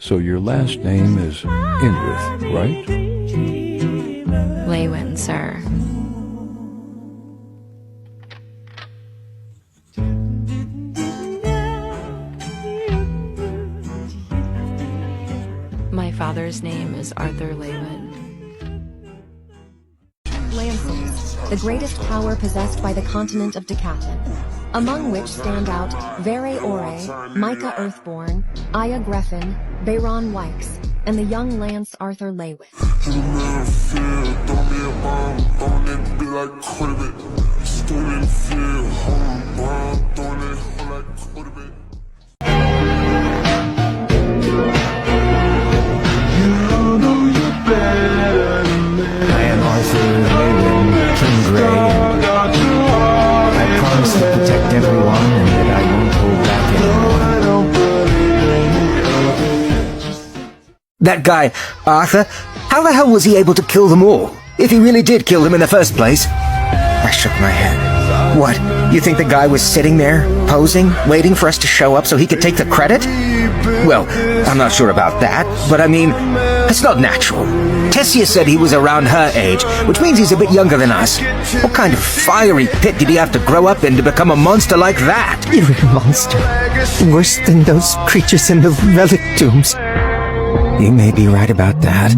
So your last name is Indrith, right? Lewin, sir. My father's name is Arthur Lewin. Lances, the greatest power possessed by the continent of Decathlon, among which stand out Vere Ore, Micah Earthborn, Aya Greffin, Bayron Wykes, and the young Lance Arthur Lewin. To protect everyone and that I won't hold back anyone. That guy, Arthur, how the hell was he able to kill them all? If he really did kill them in the first place? I shook my head. What, you think the guy was sitting there, posing, waiting for us to show up so he could take the credit? Well, I'm not sure about that, but I mean, it's not natural. Tessia said he was around her age, which means he's a bit younger than us. What kind of fiery pit did he have to grow up in to become a monster like that? You're a monster. Worse than those creatures in the relic tombs. You may be right about that.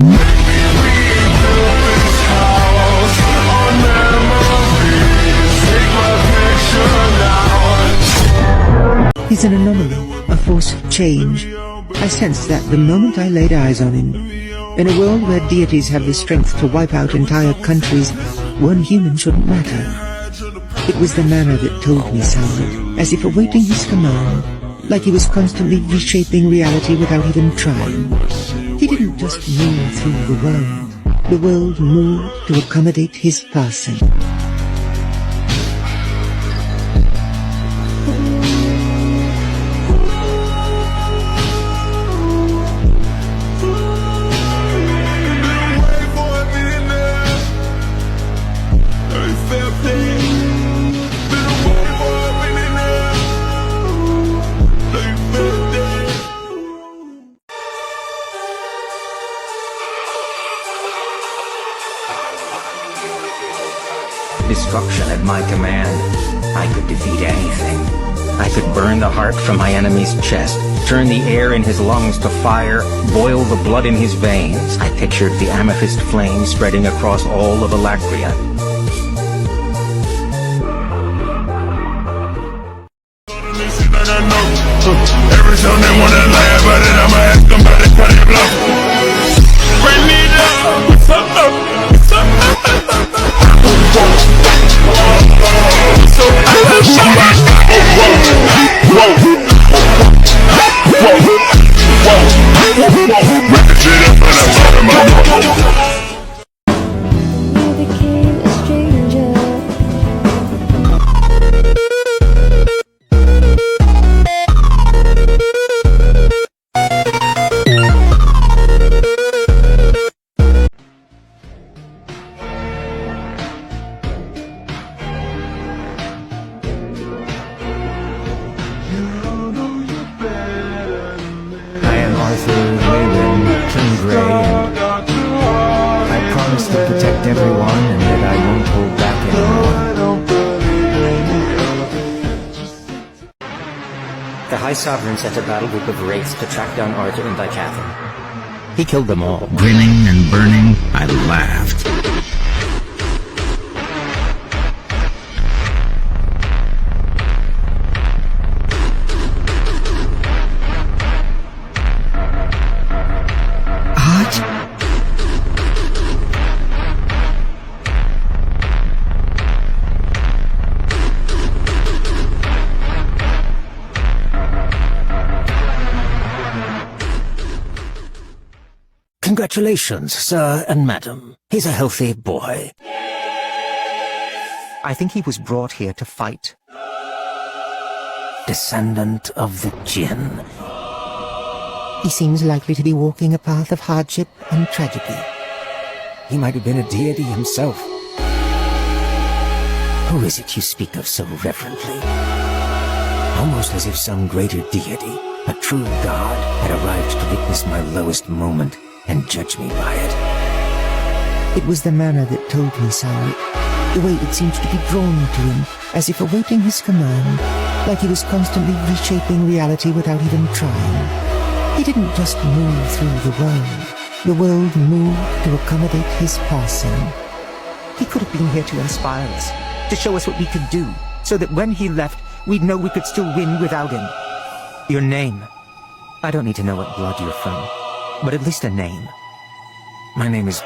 He's an anomaly, a force of change. I sensed that the moment I laid eyes on him. In a world where deities have the strength to wipe out entire countries, one human shouldn't matter. It was the manner that told me so, as if awaiting his command, like he was constantly reshaping reality without even trying. He didn't just move through the world moved to accommodate his passing. Destruction at my command. I could defeat anything. I could burn the heart from my enemy's chest, turn the air in his lungs to fire, boil the blood in his veins. I pictured the amethyst flame spreading across all of Alacria. Every time they wanna lie about it, I'ma ask them about it, cut it bluff. Bring me down. I promise to protect everyone and that I won't hold back anyone. The High Sovereign sent a battle group of wraiths to track down Arthur in Decathlon. He killed them all. Grinning and burning, I laughed. Congratulations, sir and madam. He's a healthy boy. I think he was brought here to fight. Descendant of the Jinn. He seems likely to be walking a path of hardship and tragedy. He might have been a deity himself. Who is it you speak of so reverently? Almost as if some greater deity, a true God had arrived to witness my lowest moment and judge me by it. It was the manner that told me so. The way it seemed to be drawn to him, as if awaiting his command, like he was constantly reshaping reality without even trying. He didn't just move through the world moved to accommodate his passing. He could have been here to inspire us, to show us what we could do, so that when he left, we'd know we could still win without him. Your name. I don't need to know what blood you're from, but at least a name. My name is...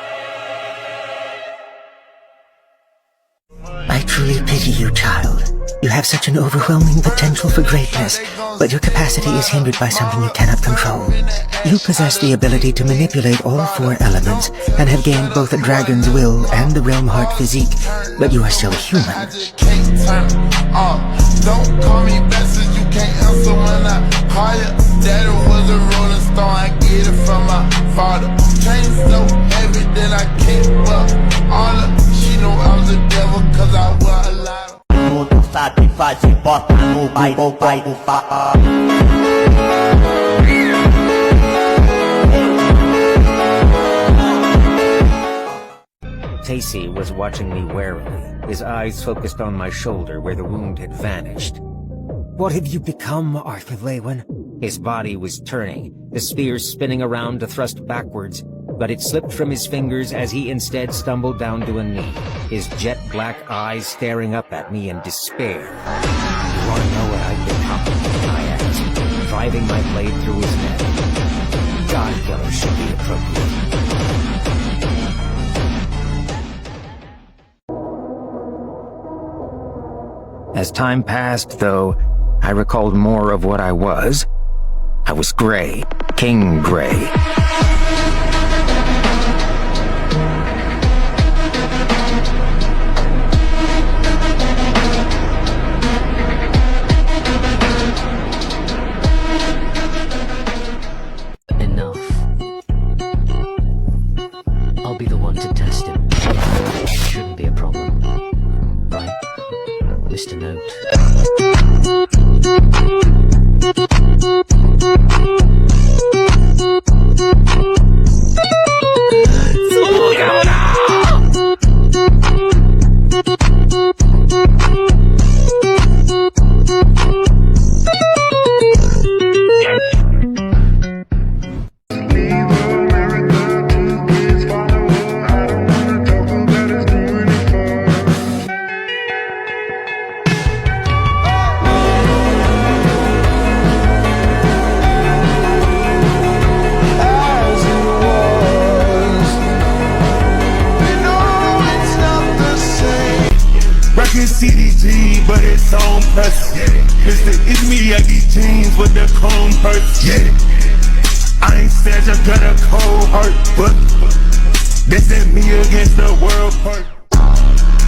I truly pity you, child. You have such an overwhelming potential for greatness, but your capacity is hindered by something you cannot control. You possess the ability to manipulate all 4 elements, and have gained both a dragon's will and the realm heart physique, but you are still human. Don't call me back since you can't answer when I call you. Daddy was a rolling stone, I get it from my father. Chain so heavy that I can't fuck all of. She know I was a devil cause I wear a lot of. Tu sabe fazer, bota no baile, vai do Tacey was watching me warily, his eyes focused on my shoulder where the wound had vanished. What have you become, Arthur Lewin? His body was turning, the spear spinning around to thrust backwards, but it slipped from his fingers as he instead stumbled down to a knee, his jet-black eyes staring up at me in despair. "You want to know what I've become?" I asked, driving my blade through his neck. God killer should be appropriate. As time passed, though, I recalled more of what I was. I was Gray, King Gray. Enough. I'll be the one to test him. Shouldn't be a problem. Right, Mr. Note. CDG, but it's on press. It's me at these jeans with the chrome hurts. I ain't said you got a cold heart, but this ain't me against the world hurt.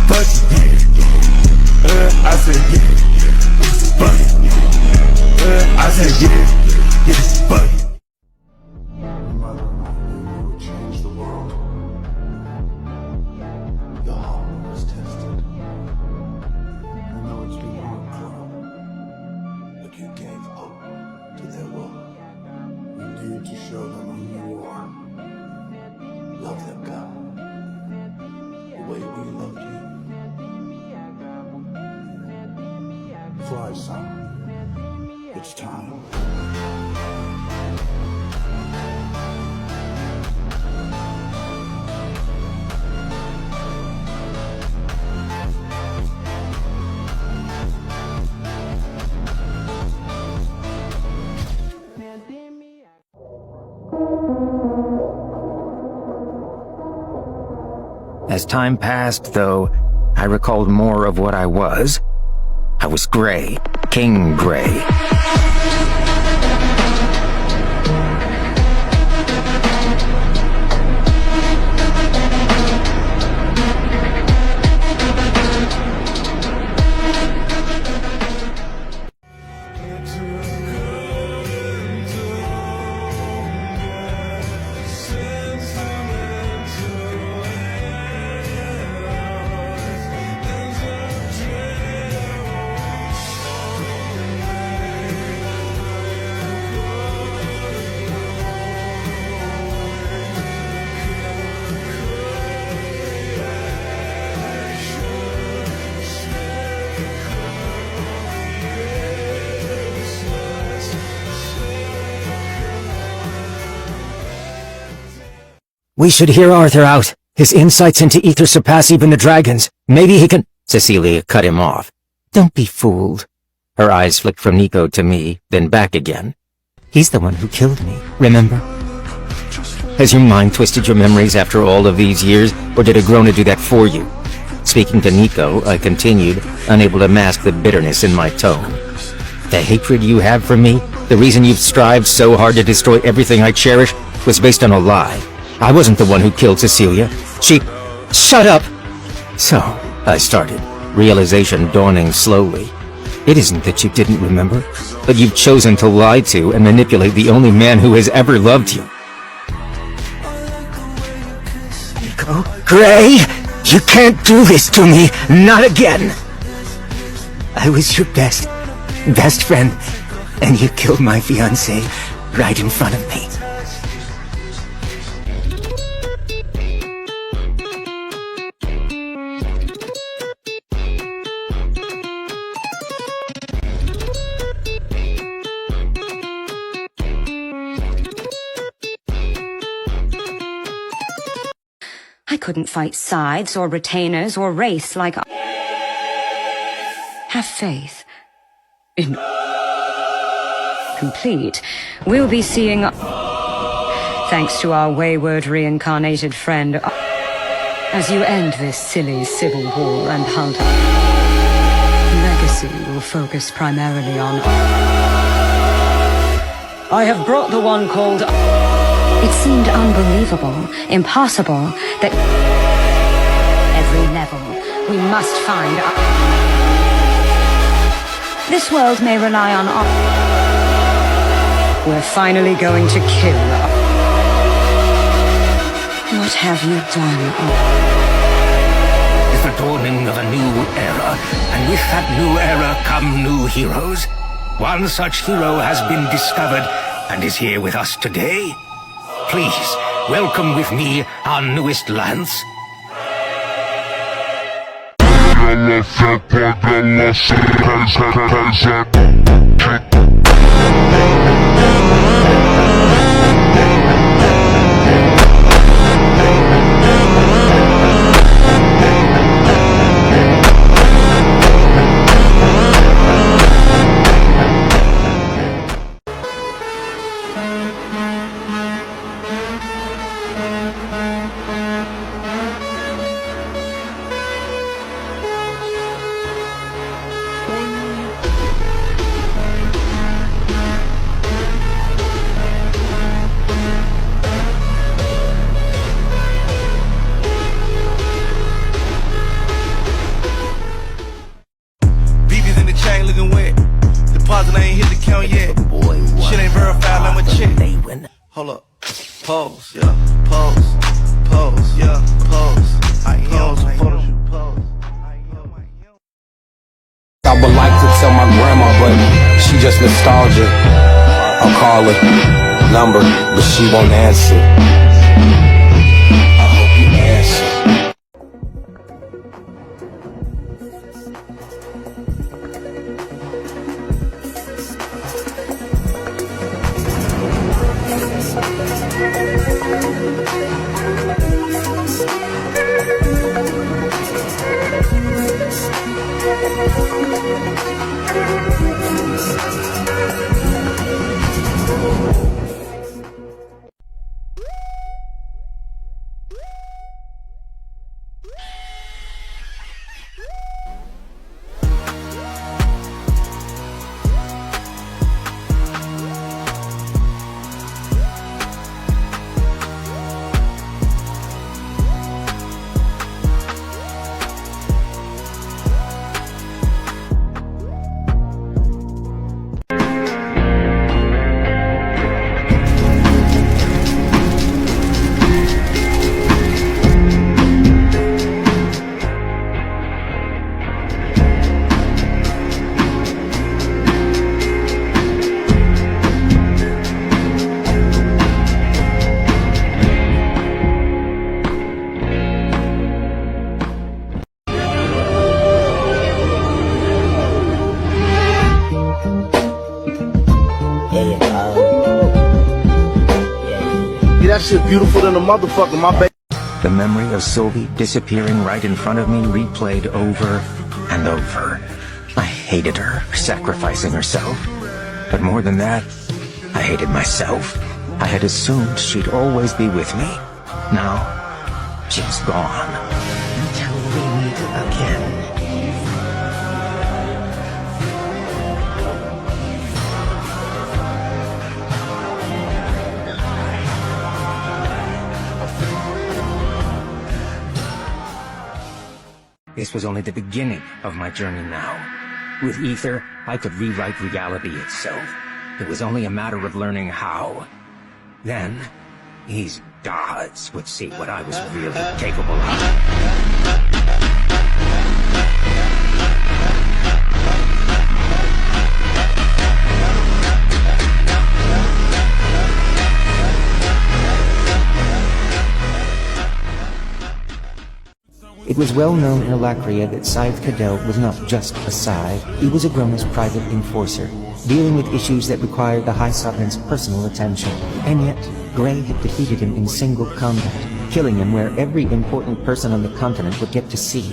But I said but I said but. Change the world. Your heart was tested. I know it's been a hard club, but you gave hope to their will. You need to show them who you are. Love them, God. The way we love you. Fly, son. It's time. As time passed, though, I recalled more of what I was. I was Gray, King Gray. We should hear Arthur out. His insights into ether surpass even the dragons. Maybe he can— Cecilia cut him off. Don't be fooled. Her eyes flicked from Nico to me, then back again. He's the one who killed me, remember? Has your mind twisted your memories after all of these years, or did Agrona do that for you? Speaking to Nico, I continued, unable to mask the bitterness in my tone. The hatred you have for me, the reason you've strived so hard to destroy everything I cherish, was based on a lie. I wasn't the one who killed Cecilia. She— Shut up! So, I started, realization dawning slowly. It isn't that you didn't remember, but you've chosen to lie to and manipulate the only man who has ever loved you. Nico? Gray! You can't do this to me! Not again! I was your best friend, and you killed my fiancé right in front of me. I couldn't fight sides or retainers or race like... Have faith. In... Complete. We'll be seeing... Thanks to our wayward reincarnated friend... As you end this silly civil war and hunt... Legacy will focus primarily on... I have brought the one called... It seemed unbelievable, impossible, that every level we must find. This world may rely on our... We're finally going to kill. What have you done? It's the dawning of a new era, and with that new era come new heroes. One such hero has been discovered and is here with us today. Please, welcome with me our newest lance. Hold up. Pose, yeah. Pose. Pose, yeah. Pose. I am some photo shoot. Pose. I would like to tell my grandma, but she just nostalgia. I'll call her number, but she won't answer. I hope you answer. that shit beautiful than a motherfucker, my baby. The memory of Sylvie disappearing right in front of me replayed over and over. I hated her for sacrificing herself. But more than that, I hated myself. I had assumed she'd always be with me. Now, she's gone. Until we meet again. This was only the beginning of my journey now. With Ether, I could rewrite reality itself. It was only a matter of learning how. Then, these gods would see what I was really capable of. It was well known in Alacria that Scythe Cadell was not just a scythe. He was a Groma's private enforcer, dealing with issues that required the High Sovereign's personal attention. And yet, Grey had defeated him in single combat, killing him where every important person on the continent would get to see.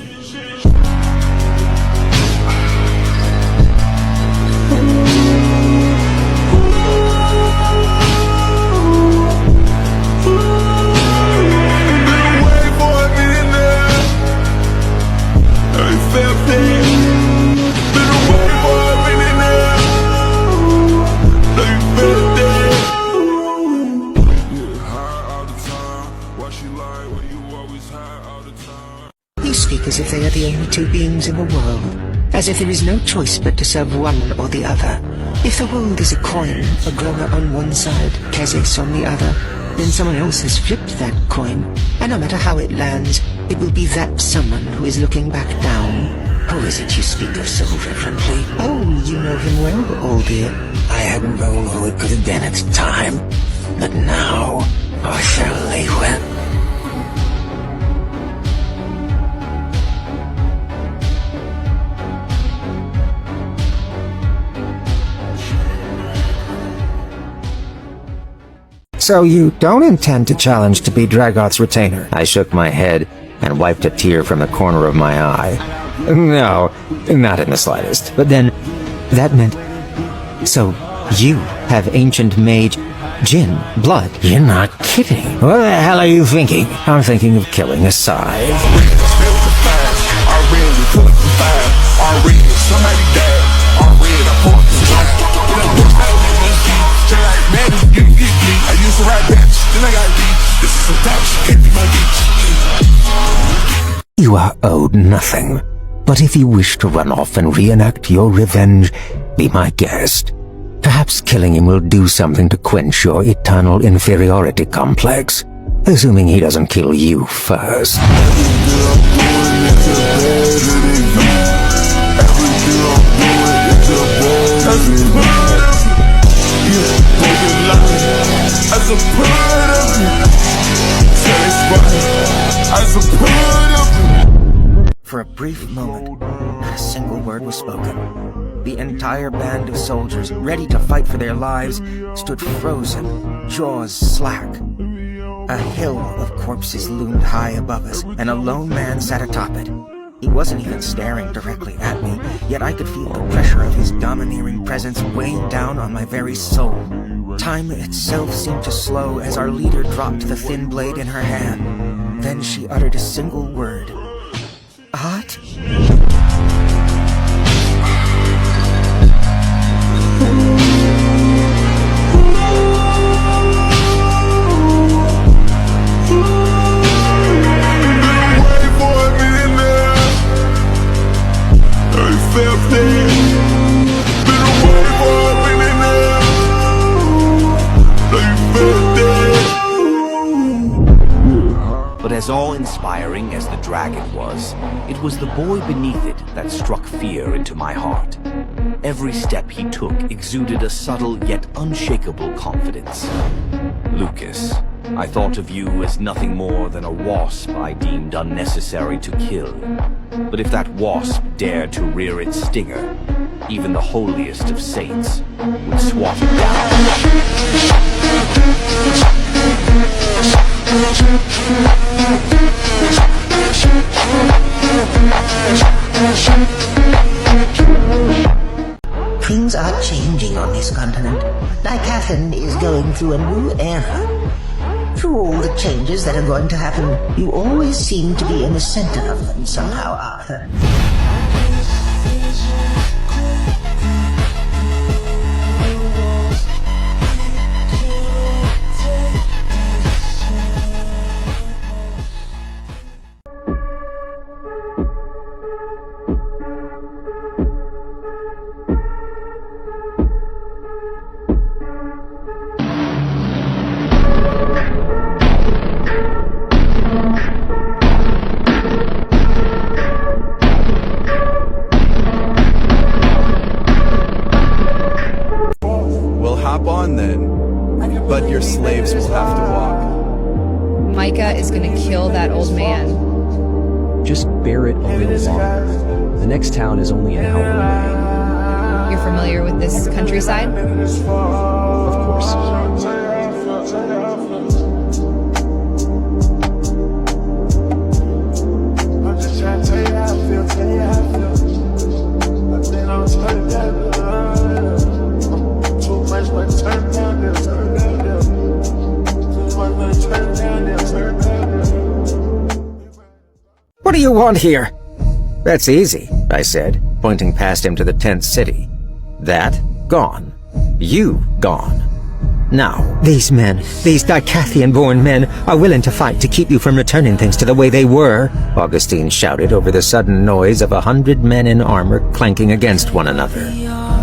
You speak as if they are the only two beings in the world, as if there is no choice but to serve one or the other. If the world is a coin, a Groma on one side, Kezis on the other, then someone else has flipped that coin, and no matter how it lands, it will be that someone who is looking back down. Who is it you speak of so reverently? Oh, you know him well, old dear. I hadn't known who it could have been at the time, but now I surely will. So you don't intend to challenge to be Dragoth's retainer? I shook my head and wiped a tear from the corner of my eye. No, not in the slightest. But then, that meant... So, you have ancient mage Jinn blood? You're not kidding. What the hell are you thinking? I'm thinking of killing a scythe. You are owed nothing, but if you wish to run off and reenact your revenge, be my guest. Perhaps killing him will do something to quench your eternal inferiority complex, assuming he doesn't kill you first. For a brief moment, not a single word was spoken. The entire band of soldiers, ready to fight for their lives, stood frozen, jaws slack. A hill of corpses loomed high above us, and a lone man sat atop it. He wasn't even staring directly at me, yet I could feel the pressure of his domineering presence weighing down on my very soul. Time itself seemed to slow as our leader dropped the thin blade in her hand. Then she uttered a single word. What? But as awe-inspiring as the dragon was, it was the boy beneath it that struck fear into my heart. Every step he took exuded a subtle yet unshakable confidence. Lucas, I thought of you as nothing more than a wasp I deemed unnecessary to kill. But if that wasp dared to rear its stinger, even the holiest of saints would swat it down. through a new era. Through all the changes that are going to happen, you always seem to be in the center of them somehow, Arthur. Hop on then, but your slaves will have to walk. Micah is gonna kill that old man. Just bear it a little longer. The next town is only an hour away. You're familiar with this countryside? Of course. What do you want here? That's easy, I said, pointing past him to the tent city. That, gone. You, gone. Now, These men, these Dicathian-born men, are willing to fight to keep you from returning things to the way they were, Augustine shouted over the sudden noise of 100 men in armor clanking against one another.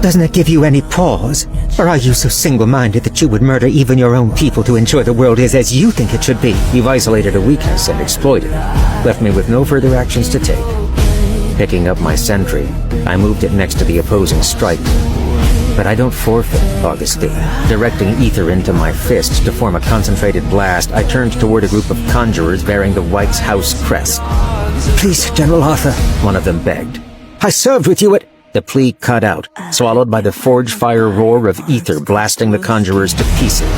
Doesn't it give you any pause? Or are you so single-minded that you would murder even your own people to ensure the world is as you think it should be? You've isolated a weakness and exploited it, left me with no further actions to take. Picking up my sentry, I moved it next to the opposing striker. But I don't forfeit, Augustine. Directing ether into my fist to form a concentrated blast, I turned toward a group of conjurers bearing the White's House crest. Please, General Arthur, one of them begged. I served with you at... The plea cut out, swallowed by the forge fire roar of ether blasting the conjurers to pieces.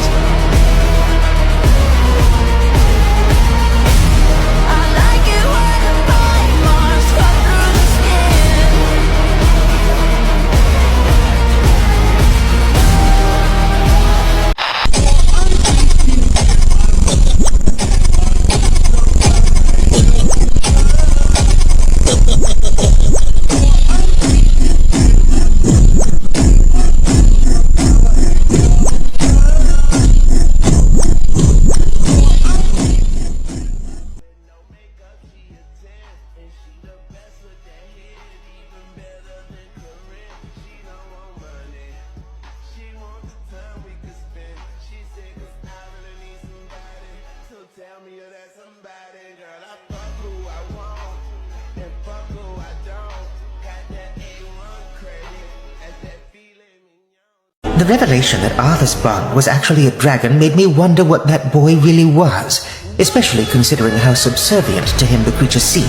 The revelation that Arthur's bond was actually a dragon made me wonder what that boy really was, especially considering how subservient to him the creature seemed.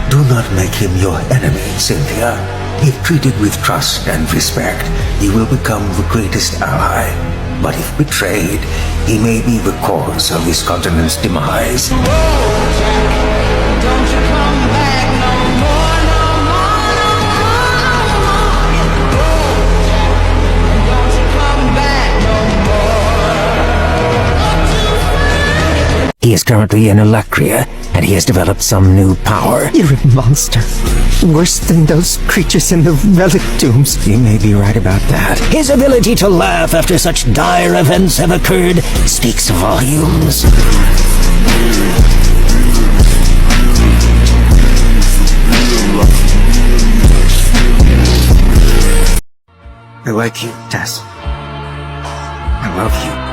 Do not make him your enemy, Cynthia. If treated with trust and respect, he will become the greatest ally. But if betrayed, he may be the cause of this continent's demise. Don't you come back no more, no more, no more, no more. Don't you come back no more. He is currently in Electria, and he has developed some new power. You're a monster. Worse than those creatures in the relic tombs. You may be right about that. His ability to laugh after such dire events have occurred speaks volumes. I like you, Tess. I love you.